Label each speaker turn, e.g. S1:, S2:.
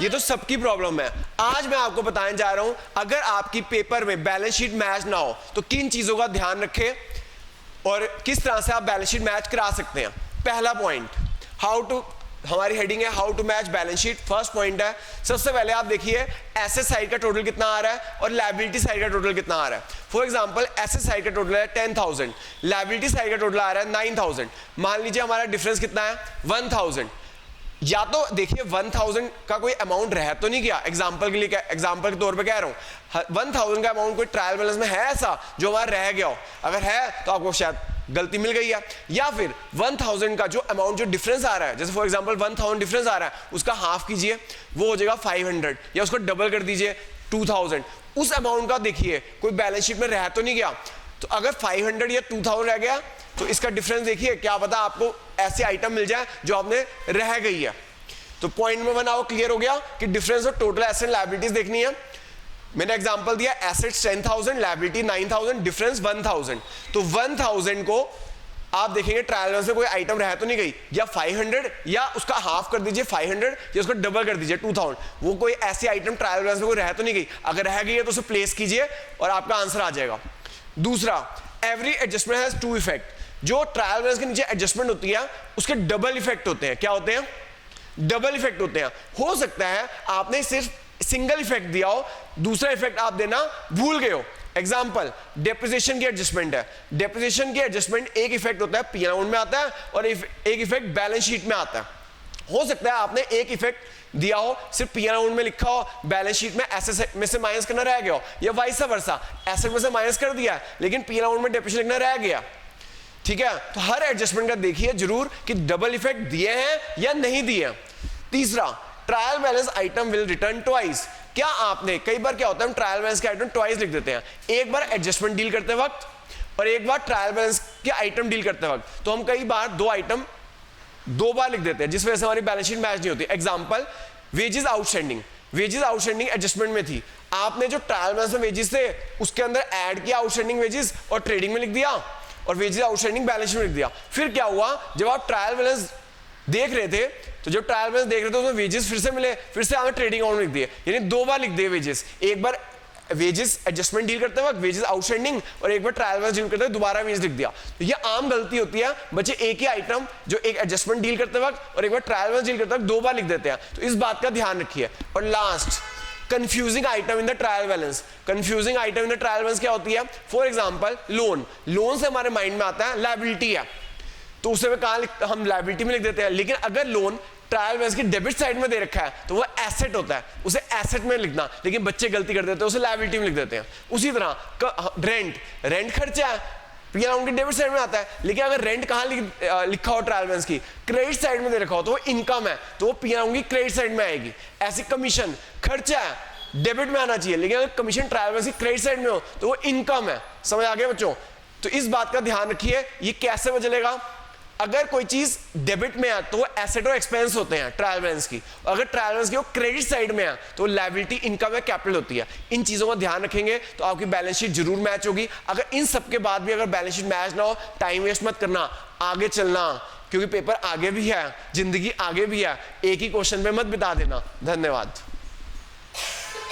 S1: ये तो सबकी प्रॉब्लम है। आज मैं आपको बताने जा रहा हूं अगर आपकी पेपर में बैलेंस शीट मैच ना हो तो किन चीजों का ध्यान रखें और किस तरह से आप बैलेंस शीट मैच करा सकते हैं। पहला पॉइंट, हाउ टू, हमारी हेडिंग है how to match balance sheet. First point है, सबसे पहले आप देखिए एसेट साइड का टोटल कितना आ रहा है और लायबिलिटी साइड का टोटल कितना आ रहा है। फॉर एग्जांपल एसेट साइड का टोटल है 10,000, लायबिलिटी साइड का टोटल आ रहा है 9,000। मान लीजिए हमारा डिफरेंस कितना है 1,000। या तो देखिए 1,000 का कोई अमाउंट रह तो नहीं गया, एग्जांपल के लिए, एग्जांपल के तौर पे कह रहा हूं 1,000 का अमाउंट कोई ट्रायल बैलेंस में है ऐसा जो हमारा रह गया हो। अगर है तो आपको शायद गलती मिल गई है। या फिर 1,000 का जो अमाउंट जो डिफरेंस आ रहा है, जैसे फॉर एग्जांपल 1,000 डिफरेंस आ रहा है, उसका हाफ कीजिए, वो हो जाएगा 500, या उसको डबल कर दीजिए 2,000। उस अमाउंट का देखिए कोई बैलेंस शीट में रह तो नहीं गया। तो अगर 500 या 2,000 रह गया तो इसका डिफरेंस देखिए, क्या पता आपको ऐसे आइटम मिल जाए जो आपने रह गई है। तो पॉइंट नंबर 1 आपको क्लियर हो गया कि difference of total asset liabilities देखनी है। मैंने एग्जांपल दिया एसेट्स 10,000, लायबिलिटी 9,000, डिफरेंस 1,000। तो 1,000 को आप देखेंगे ट्रायल बैलेंस में कोई आइटम रह तो नहीं गई, या 500 या उसका हाफ कर दीजिए 500 या उसको डबल कर दीजिए 2,000। वो कोई ऐसी आइटम ट्रायल बैलेंस में कोई रह तो नहीं गई। अगर रह गई है तो उसे प्लेस कीजिए और आपका आंसर आ जाएगा। दूसरा, every adjustment has two effect. जो ट्रायल बैलेंस के नीचे एडजस्टमेंट होती है उसके डबल इफेक्ट होते हैं। क्या होते हैं? डबल इफेक्ट होते हैं। हो सकता है आपने सिर्फ सिंगल इफेक्ट दिया हो, दूसरा इफेक्ट आप देना भूल गए हो। एग्जांपल, डेप्रिसिएशन की एडजस्टमेंट है। डेप्रिसिएशन की एडजस्टमेंट एक इफेक्ट होता है पी अकाउंट में आता है और एक इफेक्ट बैलेंस शीट में आता है। हो सकता है आपने एक इफेक्ट दिया हो, सिर्फ पी अकाउंट में लिखा हो, बैलेंस शीट में एसेट में से माइनस करना रह गया हो, या वाइस वर्सा एसेट में से माइनस कर दिया लेकिन पी अकाउंट में डेप्रिसिएशन लिखना रह गया। ठीक है, तो हर एडजस्टमेंट का देखिए जरूर कि डबल इफेक्ट दिए हैं या नहीं दिए। तीसरा, trial balance item will return twice. क्या आपने, कई बार क्या होता है हम ट्रायल बैलेंस के आइटम ट्वाइस लिख देते हैं, एक बार एडजस्टमेंट डील करते वक्त और एक बार ट्रायल बैलेंस के आइटम डील करते वक्त। तो हम कई बार दो आइटम दो बार लिख देते हैं जिस वजह से हमारी बैलेंस शीट मैच नहीं होती। Example, wages outstanding. Wages outstanding adjustment में थी, आपने जो ट्रायल बैलेंस में वेजेस थे उसके अंदर ऐड किया आउटस्टैंडिंग वेजेस और ट्रेडिंग में लिख दिया और वेजेस आउटस्टैंडिंग बैलेंस शीट में लिख दिया। फिर क्या हुआ, जब आप ट्रायल बैलेंस देख रहे थे तो जब ट्रायल बैलेंस देख रहे थे उसमें वेजेस फिर से मिले, फिर से आपने ट्रेडिंग अकाउंट लिख दिए, यानी दो बार लिख दिए वेजेस। एक बार वेजेस एडजस्टमेंट डील करते वक्त वेजेस आउटस्टैंडिंग और एक बार ट्रायल बैलेंस डील करते वक्त दोबारा वेजेस लिख दिया। तो ये आम गलती होती है बच्चे, एक ही आइटम जो एक एडजस्टमेंट डील करते वक्त और एक बार ट्रायल बैलेंस डील करते वक्त दो बार लिख देते हैं। तो इस बात का ध्यान रखिए। और last, confusing item in the trial balance. Confusing item in the trial balance क्या होती है? For example, loan. लोन से हमारे माइंड में आता है लायबिलिटी है, तो उसे हम लायबिलिटी में लिख देते हैं। लेकिन अगर लोन ट्रायल बैलेंस की डेबिट साइड में दे रखा है तो वो एसेट होता है, उसे एसेट में लिखना, लेकिन बच्चे गलती कर देते हैं उसे लायबिलिटी में लिख देते हैं। उसी तरह रेंट, रेंट खर्चा है, पी अकाउंट की डेबिट साइड में आता है, लेकिन अगर रेंट कहां लिखा हो ट्रायल बैलेंस की क्रेडिट साइड में दे रखा हो तो वो इनकम है, तो वो पी अकाउंट की क्रेडिट साइड में आएगी। ऐसे कमीशन खर्चा है, डेबिट में आना चाहिए, लेकिन अगर कमीशन ट्रायल बैलेंस की क्रेडिट साइड में हो तो वो इनकम है। समझ आ गया बच्चों? तो इस बात का ध्यान रखिए। ये कैसे पता चलेगा? अगर कोई चीज डेबिट में है तो वो एसेट और एक्सपेंस होते हैं ट्रायल बैलेंस की, अगर ट्रायल बैलेंस की वो क्रेडिट साइड में है तो लायबिलिटी इनकम या कैपिटल होती है। इन चीजों का ध्यान रखेंगे तो आपकी बैलेंस शीट जरूर मैच होगी। अगर इन सब के बाद भी अगर बैलेंस शीट मैच ना हो, टाइम वेस्ट मत करना, आगे चलना, क्योंकि पेपर आगे भी है, जिंदगी आगे भी है। एक ही क्वेश्चन पे मत बिता देना। धन्यवाद।